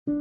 We're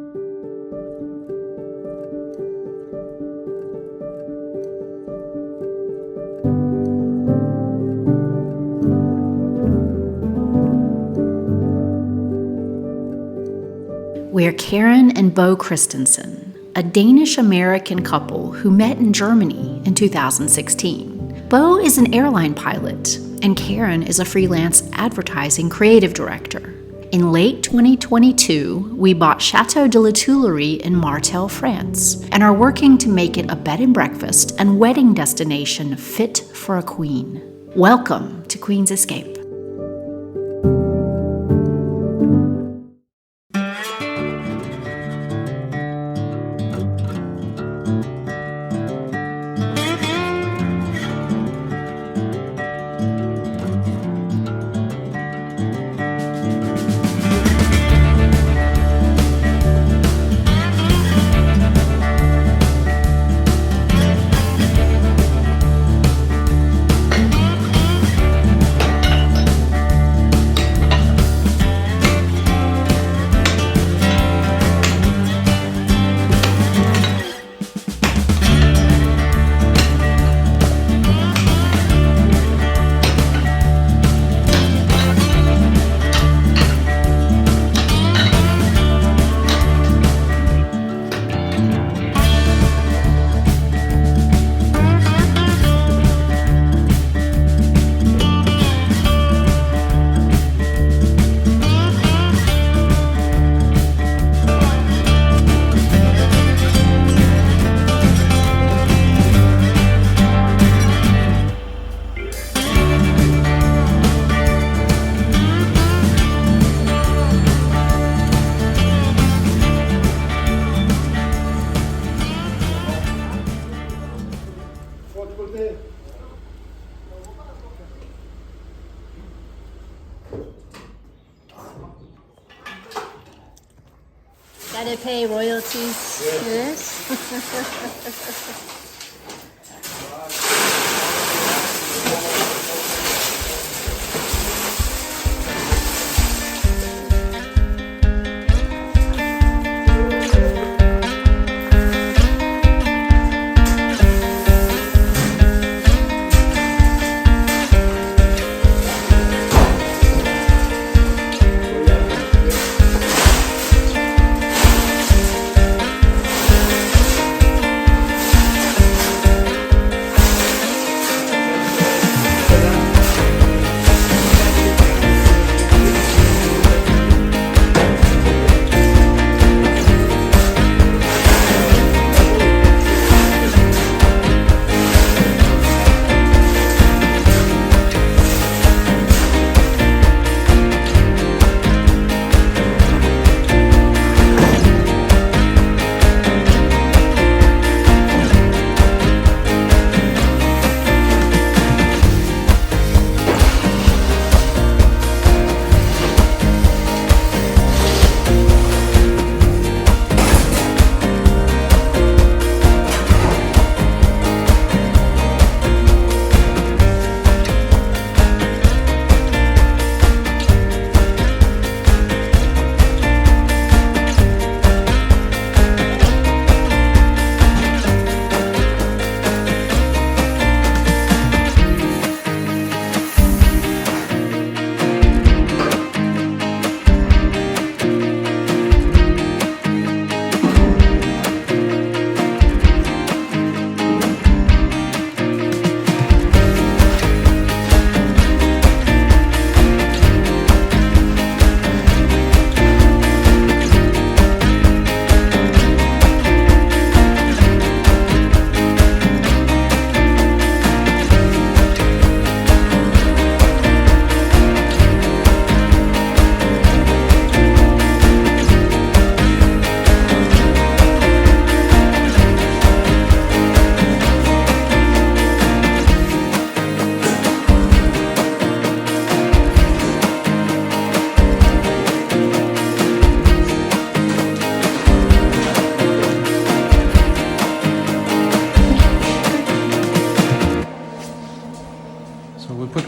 Karen and Bo Christensen, a Danish-American couple who met in Germany in 2016. Bo is an airline pilot, and Karen is a freelance advertising creative director. In late 2022, we bought Château de La Tuilerie in Martel, France, and are working to make it a bed and breakfast and wedding destination fit for a queen. Welcome to Queen's Escape. Gotta pay royalties. Yes.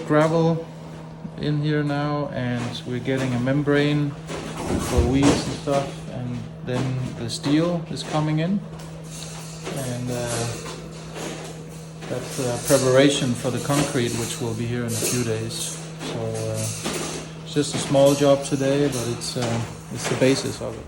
gravel in here now, and we're getting a membrane for weeds and stuff, and then the steel is coming in, and that's preparation for the concrete, which will be here in a few days. So it's just a small job today, but it's the basis of it.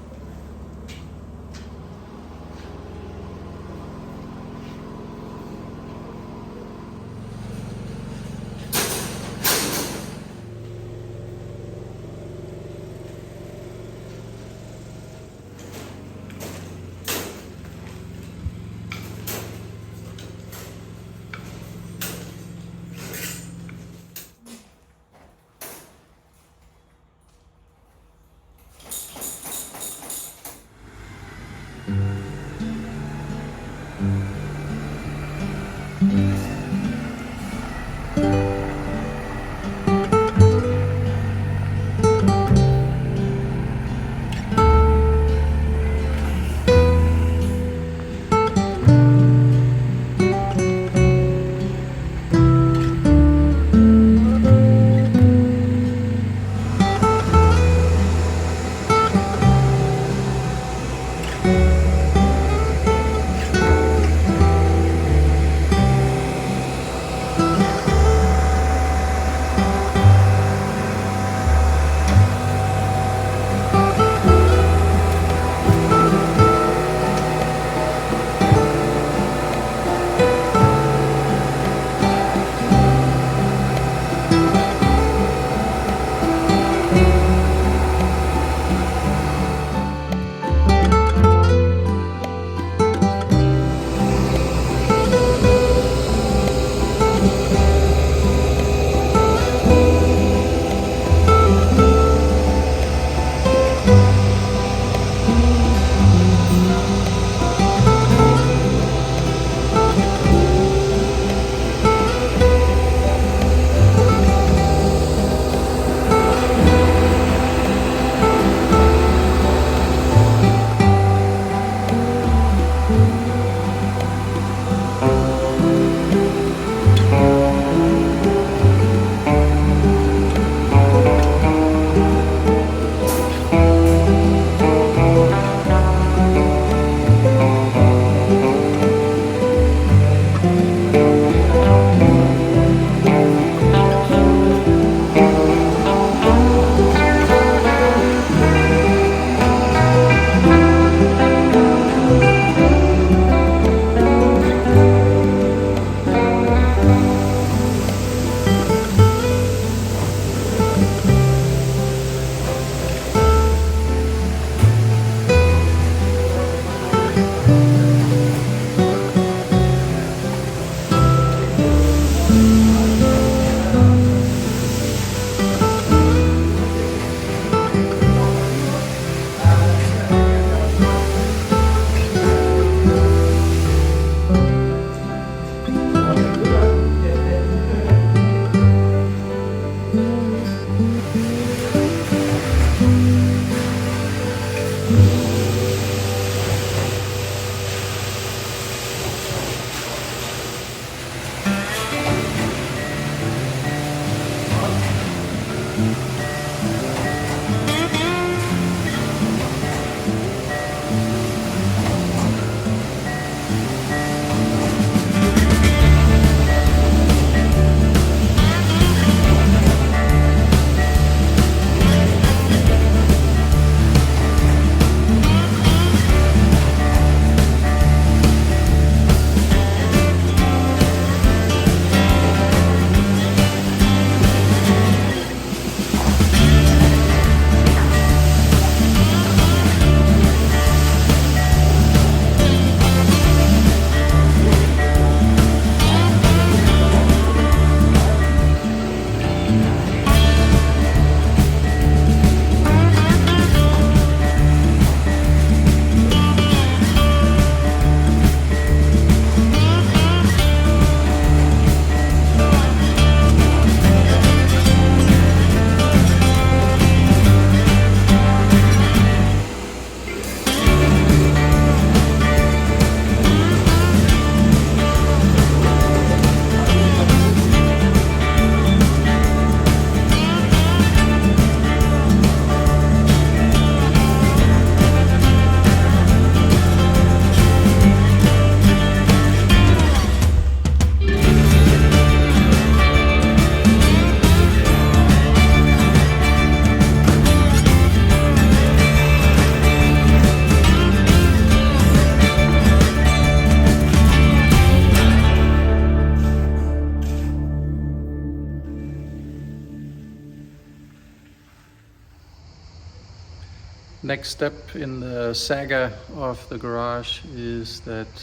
next step in the saga of the garage is that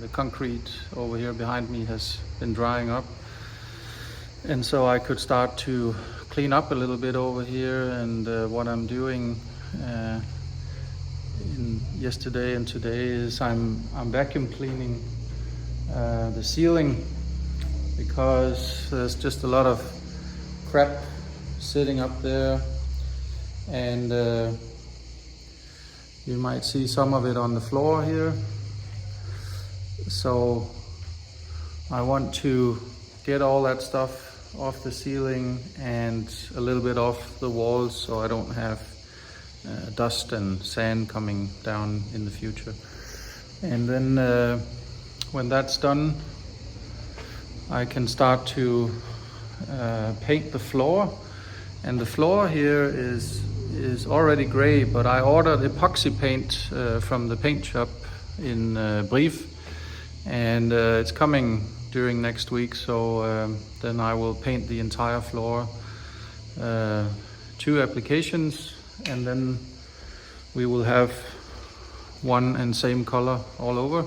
the concrete over here behind me has been drying up, and so I could start to clean up a little bit over here. And what I'm doing yesterday and today is I'm vacuum cleaning the ceiling, because there's just a lot of crap sitting up there, and you might see some of it on the floor here. So I want to get all that stuff off the ceiling and a little bit off the walls, so I don't have dust and sand coming down in the future. And then when that's done, I can start to paint the floor. And the floor here is already gray, but I ordered epoxy paint from the paint shop in WWII, and it's coming during next week. So then I will paint the entire floor, 2 applications, and then we will have one and same color all over.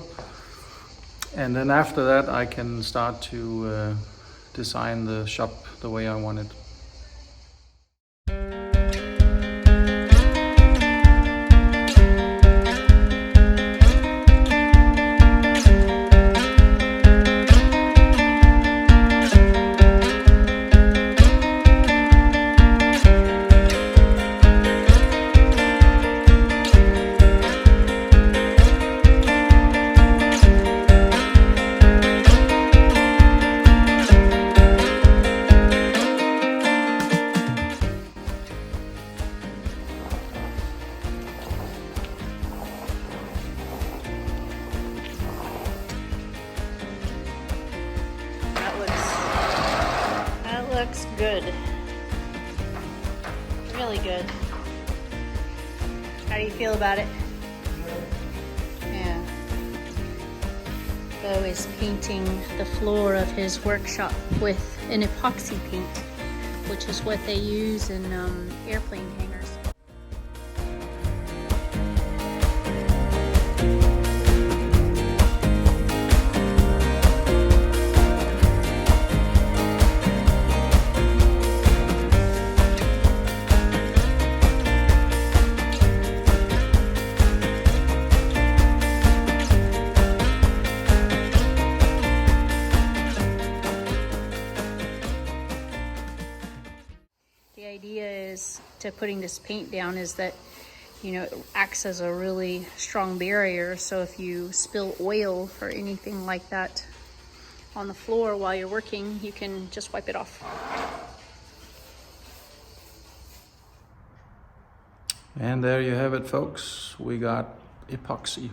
And then after that I can start to design the shop the way I want it. Looks good. Really good. How do you feel about it? Yeah. Bo is painting the floor of his workshop with an epoxy paint, which is what they use in airplane hangars. The idea is to putting this paint down is that, you know, it acts as a really strong barrier. So if you spill oil or anything like that on the floor while you're working, you can just wipe it off. And there you have it, folks. We got epoxy.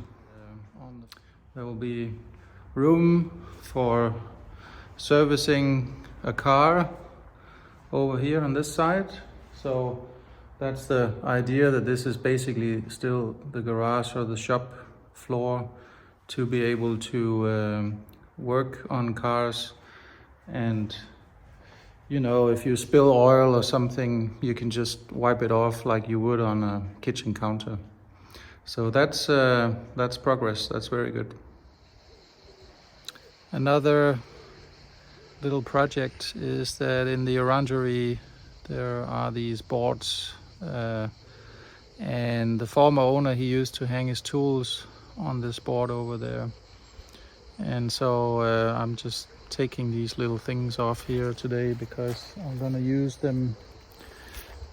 There will be room for servicing a car over here on this side. So that's the idea, that this is basically still the garage or the shop floor to be able to work on cars. And you know, if you spill oil or something, you can just wipe it off like you would on a kitchen counter. So that's progress. That's very good. Another little project is that in the orangery there are these boards, and the former owner, he used to hang his tools on this board over there. And so I'm just taking these little things off here today, because I'm gonna use them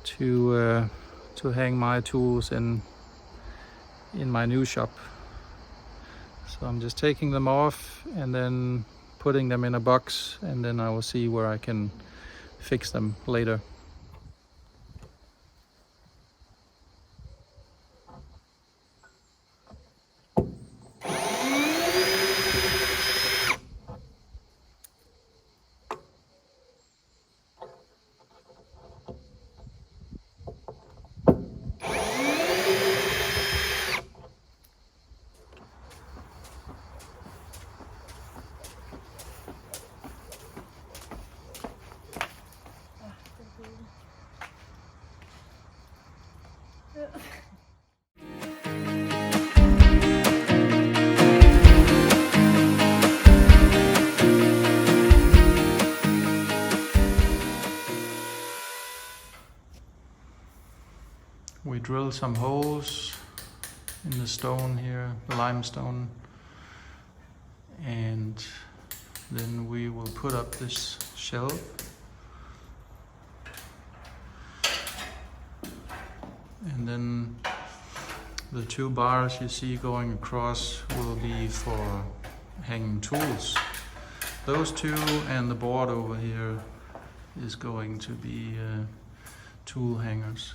to hang my tools in my new shop. So I'm just taking them off and then putting them in a box, and then I will see where I can fix them later. drill some holes in the stone here, the limestone, and then we will put up this shelf. And then the two bars you see going across will be for hanging tools. Those two, and the board over here is going to be tool hangers.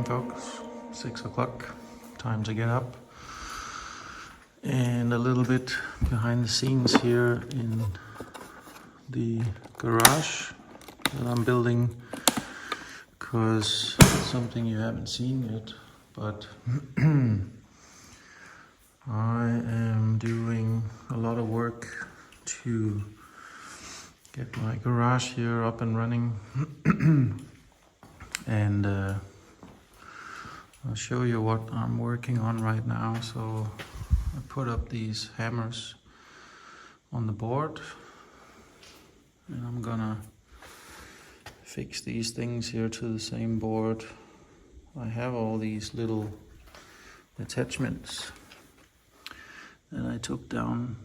Folks, 6 o'clock, time to get up. And a little bit behind the scenes here in the garage that I'm building, because it's something you haven't seen yet, but I am doing a lot of work to get my garage here up and running. And I'll show you what I'm working on right now. So I put up these hammers on the board, and I'm gonna fix these things here to the same board. I have all these little attachments that I took down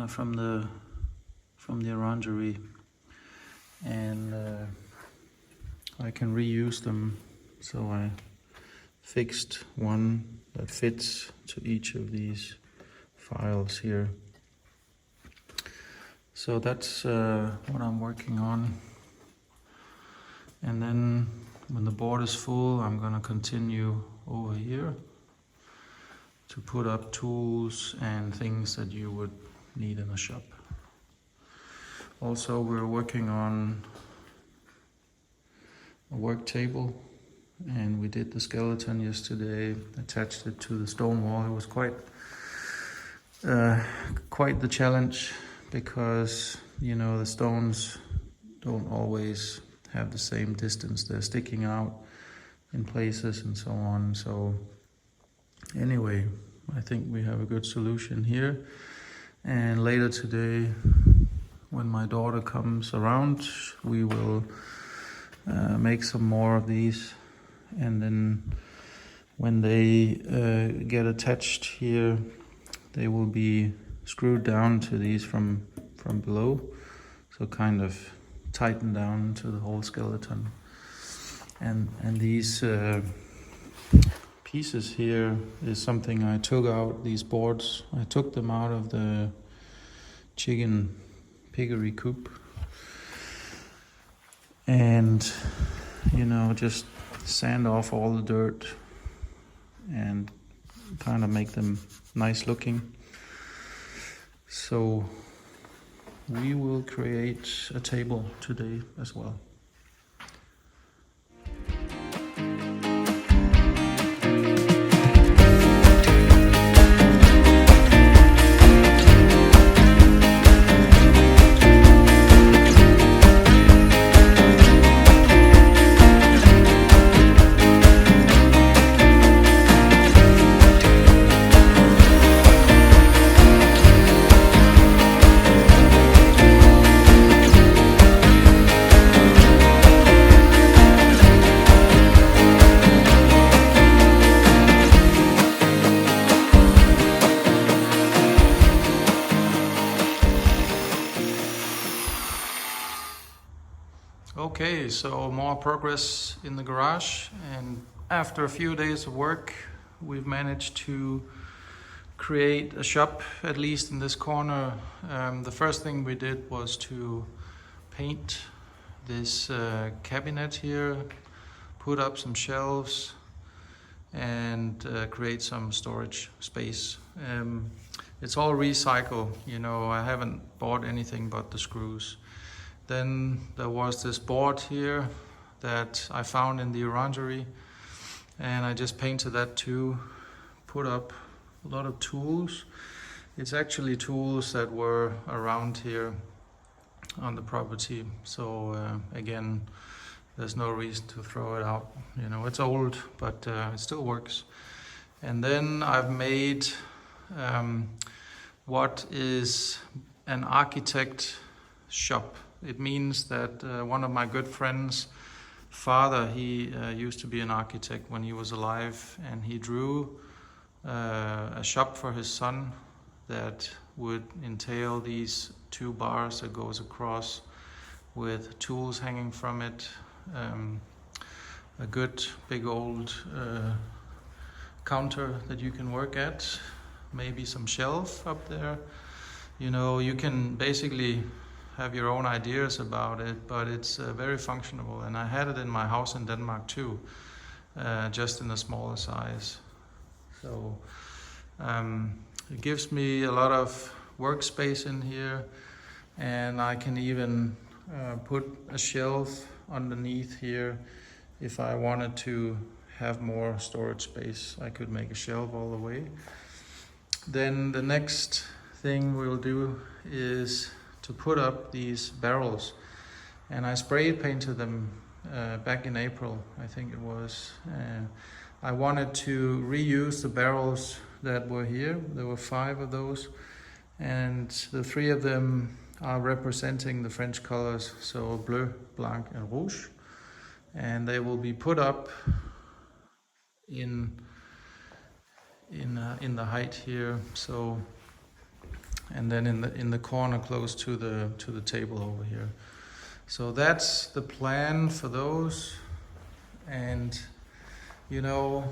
from the orangery, and I can reuse them. So I fixed one that fits to each of these files here. So that's what I'm working on. And then when the board is full, I'm gonna continue over here to put up tools and things that you would need in a shop. Also, we're working on a work table, and we did the skeleton yesterday, attached it to the stone wall. It was quite the challenge, because you know the stones don't always have the same distance. They're sticking out in places and so on. So anyway, I think we have a good solution here. And later today, when my daughter comes around, we will make some more of these. And then when they get attached here, they will be screwed down to these from below, so kind of tighten down to the whole skeleton. And these pieces here is something I took out. These boards, I took them out of the chicken piggery coop, and you know, just sand off all the dirt and kind of make them nice looking. So we will create a table today as well. Okay, so more progress in the garage, and after a few days of work, we've managed to create a shop, at least in this corner. The first thing we did was to paint this cabinet here, put up some shelves, and create some storage space. It's all recycle, you know, I haven't bought anything but the screws. Then there was this board here that I found in the orangery, and I just painted that too. Put up a lot of tools. It's actually tools that were around here on the property. So again, there's no reason to throw it out. You know, it's old, but it still works. And then I've made what is an architect shop. It means that one of my good friends' father, he used to be an architect when he was alive, and he drew a shop for his son that would entail these 2 bars that goes across with tools hanging from it, a good big old counter that you can work at, maybe some shelf up there. You know, you can basically have your own ideas about it, but it's very functional. And I had it in my house in Denmark too, just in a smaller size. So it gives me a lot of workspace in here, and I can even put a shelf underneath here. If I wanted to have more storage space, I could make a shelf all the way. Then the next thing we'll do is to put up these barrels, and I spray painted them back in April, I think it was. I wanted to reuse the barrels that were here. There were 5 of those, and the 3 of them are representing the French colors, so bleu, blanc and rouge, and they will be put up in the height here. So, and then in the corner close to the table over here. So that's the plan for those. And you know,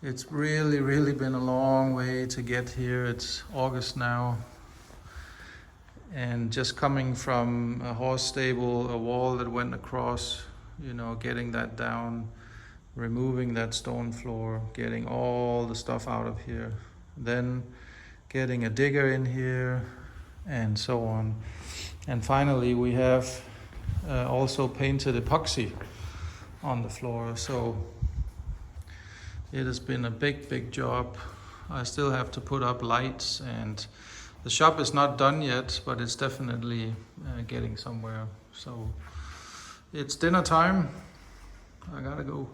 it's really been a long way to get here. It's August now, and just coming from a horse stable, a wall that went across, you know, getting that down, removing that stone floor, getting all the stuff out of here, then getting a digger in here, and so on. And finally we have also painted epoxy on the floor. So it has been a big job. I still have to put up lights, and the shop is not done yet, but it's definitely getting somewhere. So it's dinner time. I gotta go.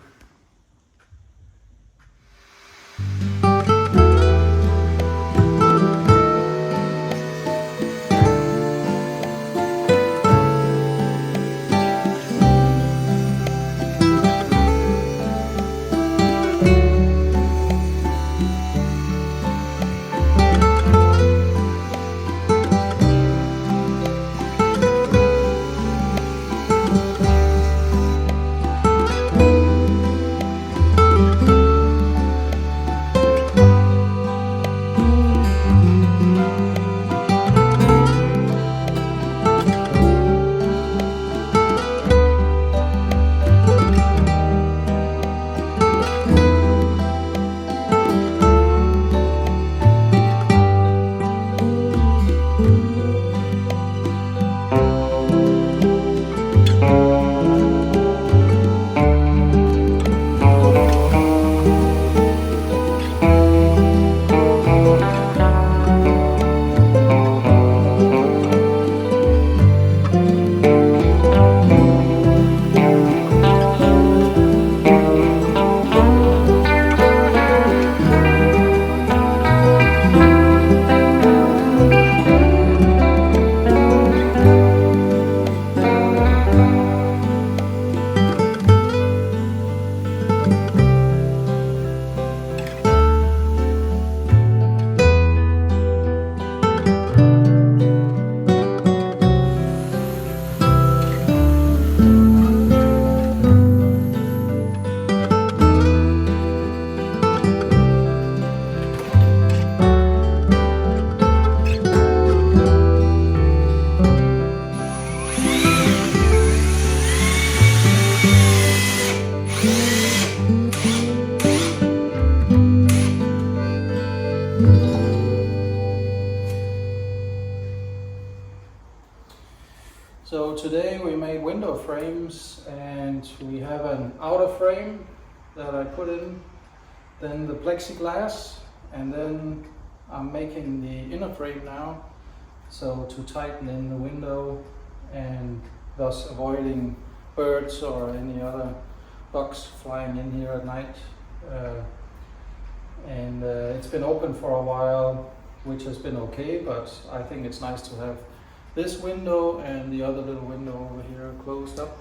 So today we made window frames, and we have an outer frame that I put in, then the plexiglass, and then I'm making the inner frame now, so to tighten in the window and thus avoiding birds or any other bugs flying in here at night. It's been open for a while, which has been okay, but I think it's nice to have this window and the other little window over here closed up.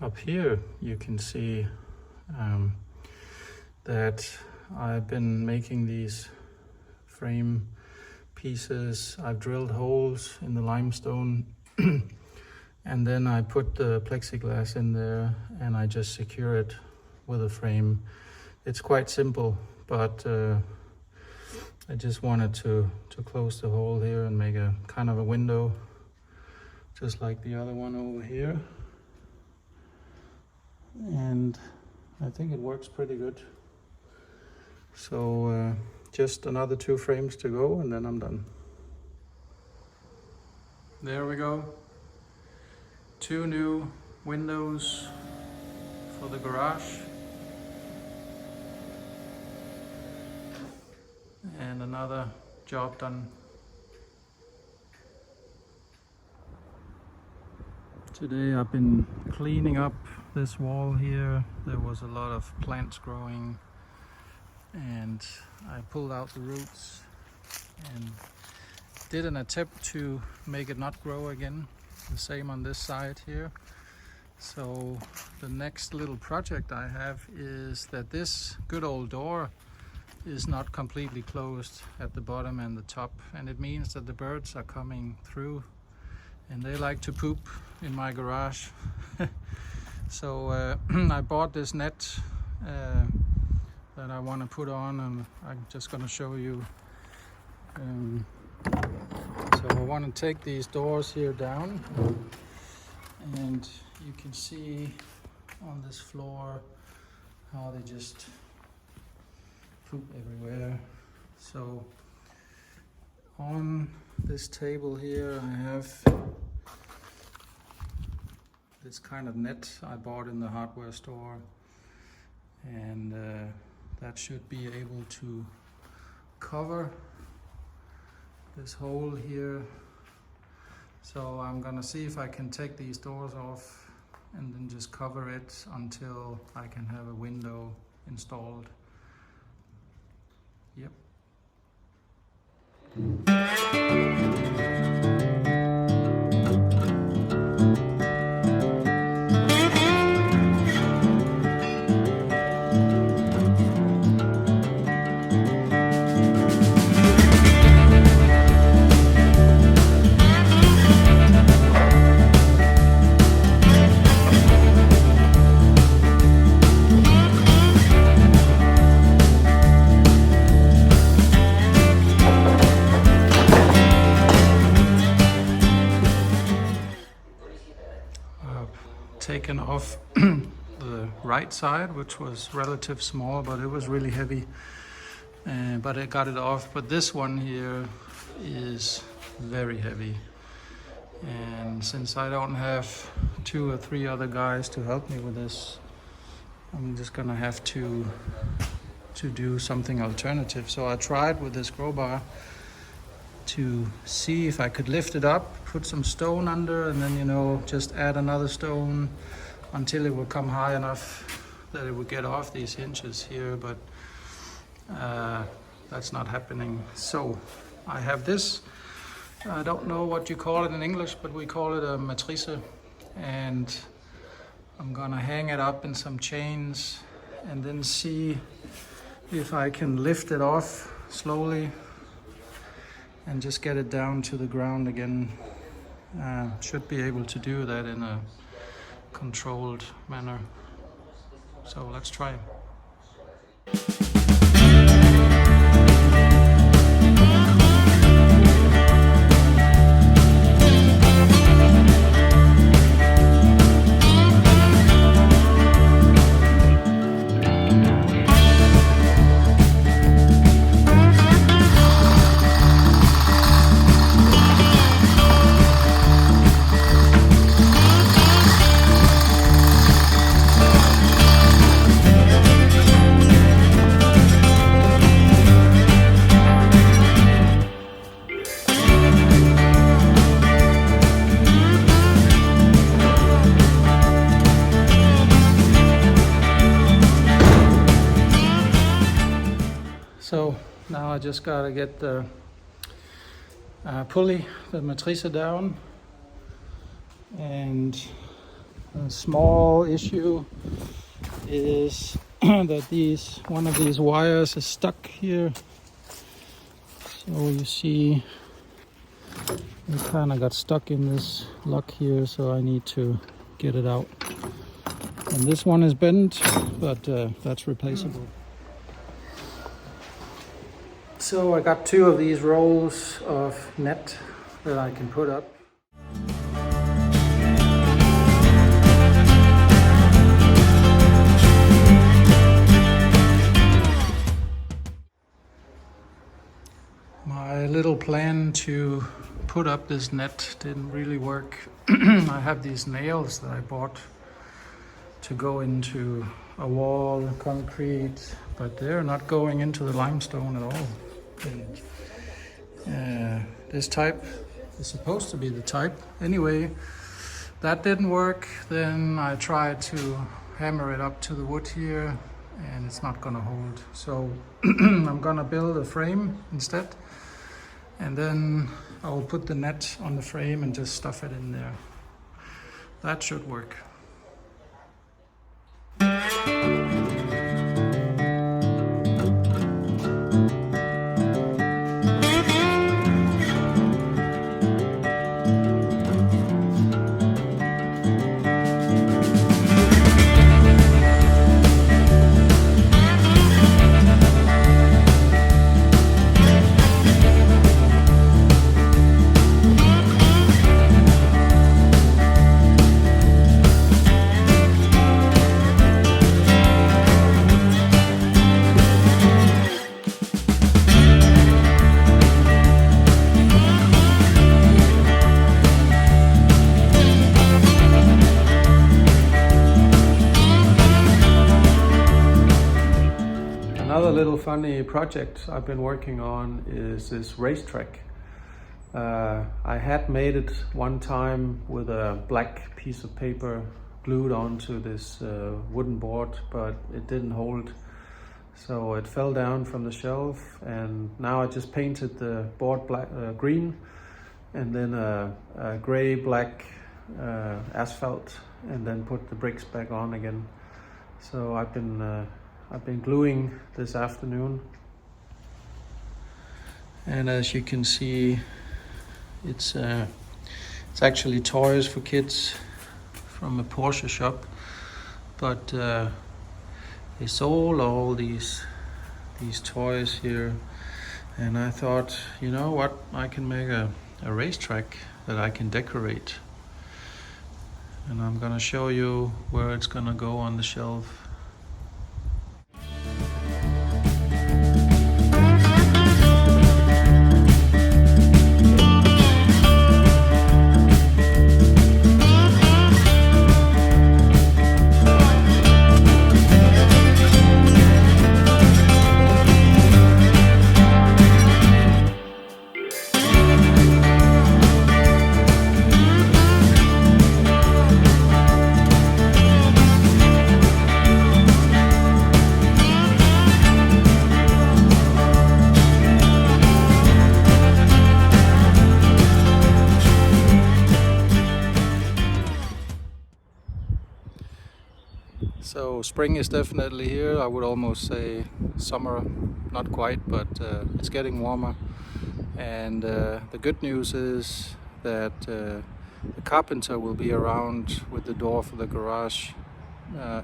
Up here you can see that I've been making these frame pieces. I've drilled holes in the limestone and then I put the plexiglass in there and I just secure it with a frame. It's quite simple, but I just wanted to close the hole here and make a kind of a window, just like the other one over here. And I think it works pretty good. So just another 2 frames to go and then I'm done. There we go. 2 new windows for the garage. And another job done. Today I've been cleaning up this wall here. There was a lot of plants growing and I pulled out the roots and did an attempt to make it not grow again. The same on this side here. So the next little project I have is that this good old door is not completely closed at the bottom and the top, and it means that the birds are coming through and they like to poop in my garage. So I bought this net that I want to put on, and I'm just going to show you. So I want to take these doors here down, and you can see on this floor how they just poop everywhere. So on this table here I have this kind of net I bought in the hardware store, and that should be able to cover this hole here. So I'm gonna see if I can take these doors off and then just cover it until I can have a window installed. Yep. Taken off the right side, which was relative small, but it was really heavy, but I got it off. But this one here is very heavy, and since I don't have 2 or 3 other guys to help me with this, I'm just gonna have to do something alternative. So I tried with this crowbar to see if I could lift it up, put some stone under, and then, you know, just add another stone until it will come high enough that it would get off these hinges here, but that's not happening. So I have this, I don't know what you call it in English, but we call it a matrice, and I'm gonna hang it up in some chains and then see if I can lift it off slowly and just get it down to the ground again. Should be able to do that in a controlled manner. So let's try. just gotta get the pulley, the matrice down. And a small issue is that one of these wires is stuck here. So you see it kind of got stuck in this lock here, so I need to get it out. And this one is bent, but that's replaceable. So I got 2 of these rolls of net that I can put up. My little plan to put up this net didn't really work. I have these nails that I bought to go into a wall, concrete, but they're not going into the limestone at all. And, this type is supposed to be the type. Anyway, that didn't work. Then I tried to hammer it up to the wood here, and it's not gonna hold. So I'm gonna build a frame instead, and then I will put the net on the frame and just stuff it in there. That should work. Another little funny project I've been working on is this Racetrack. I had made it one time with a black piece of paper glued onto this wooden board, but it didn't hold. So it fell down from the shelf, and now I just painted the board black, green, and then a gray black asphalt, and then put the bricks back on again. So I've been gluing this afternoon, and as you can see, it's actually toys for kids from a Porsche shop, but they sold all these toys here, and I thought, you know what, I can make a racetrack that I can decorate, and I'm gonna show you where it's gonna go on the shelf. So spring is definitely here. I would almost say summer, not quite, but it's getting warmer. And the good news is that the carpenter will be around with the door for the garage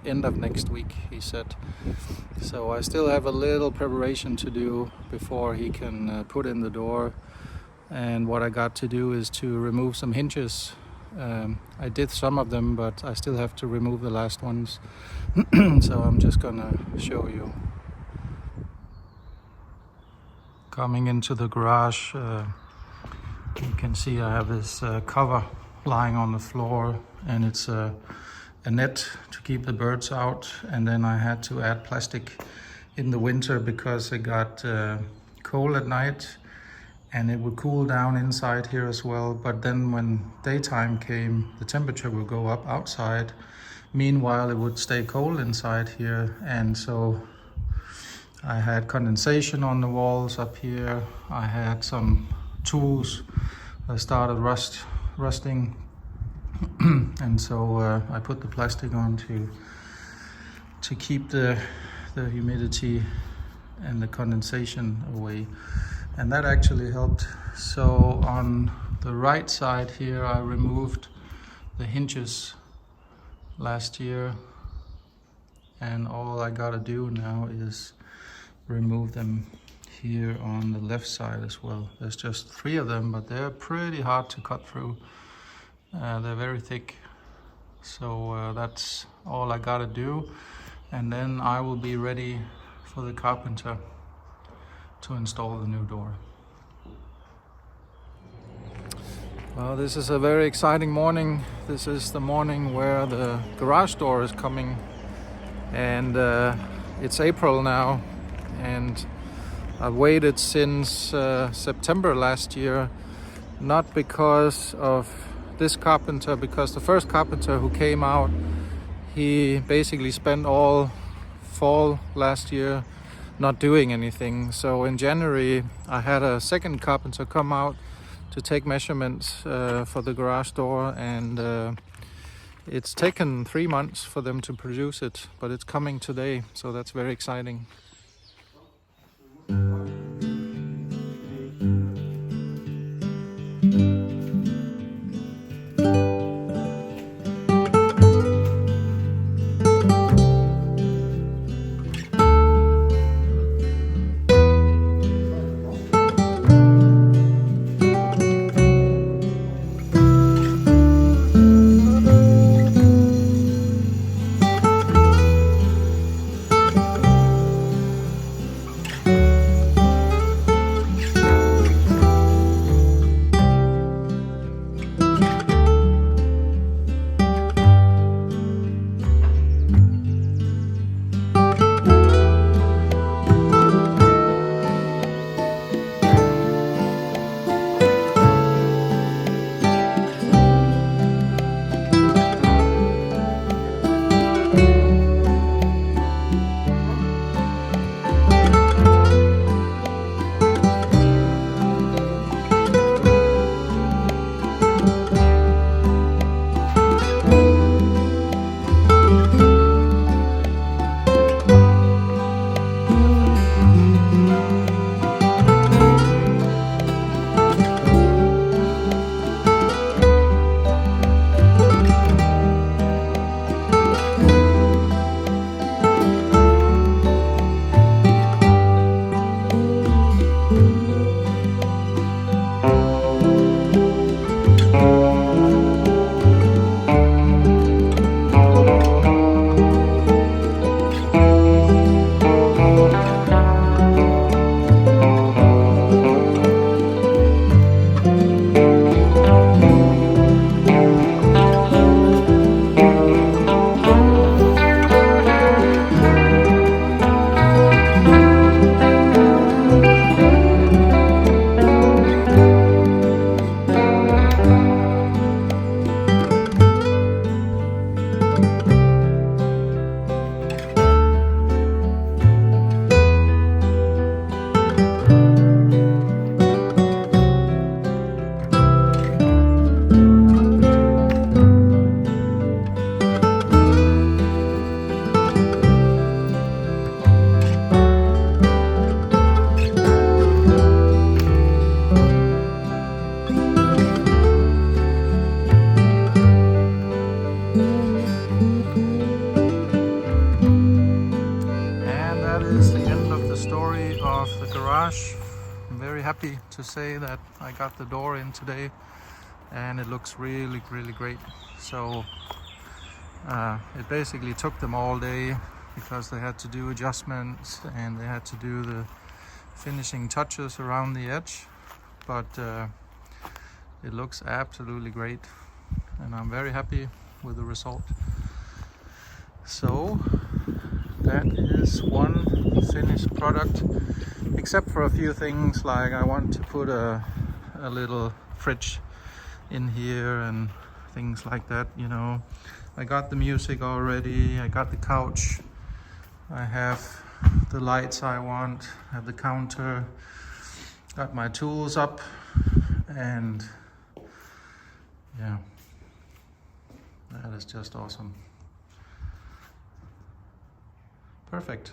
end of next week, he said. So I still have a little preparation to do before he can put in the door. And what I got to do is to remove some hinges. I did some of them, but I still have to remove the last ones. So I'm just gonna show you. Coming into the garage, you can see I have this cover lying on the floor, and it's a net to keep the birds out. And then I had to add plastic in the winter because it got cold at night, and it would cool down inside here as well. But then when daytime came, the temperature would go up outside. Meanwhile, it would stay cold inside here. And so I had condensation on the walls up here. I had some tools that started rusting. And so I put the plastic on to keep the humidity and the condensation away, and that actually helped. So on the right side here I removed the hinges last year, and all I gotta do now is remove them here on the left side as well. There's just 3 of them, but they're pretty hard to cut through. They're very thick, so that's all I gotta do, and then I will be ready for the carpenter to install the new door. Well, this is a very exciting morning. This is the morning where the garage door is coming, and it's April now, and I've waited since September last year, not because of this carpenter, because the first carpenter who came out, he basically spent all fall last year not doing anything. So in January I had a second carpenter come out to take measurements for the garage door, and it's taken 3 months for them to produce it, but it's coming today, so that's very exciting. I'm very happy to say that I got the door in today, and it looks really great. So it basically took them all day because they had to do adjustments and they had to do the finishing touches around the edge, but it looks absolutely great and I'm very happy with the result. So that is one finished product, except for a few things, like I want to put a little fridge in here and things like that, you know. I got the music already, I got the couch, I have the lights I want, have the counter, got my tools up, and yeah, that is just awesome. Perfect.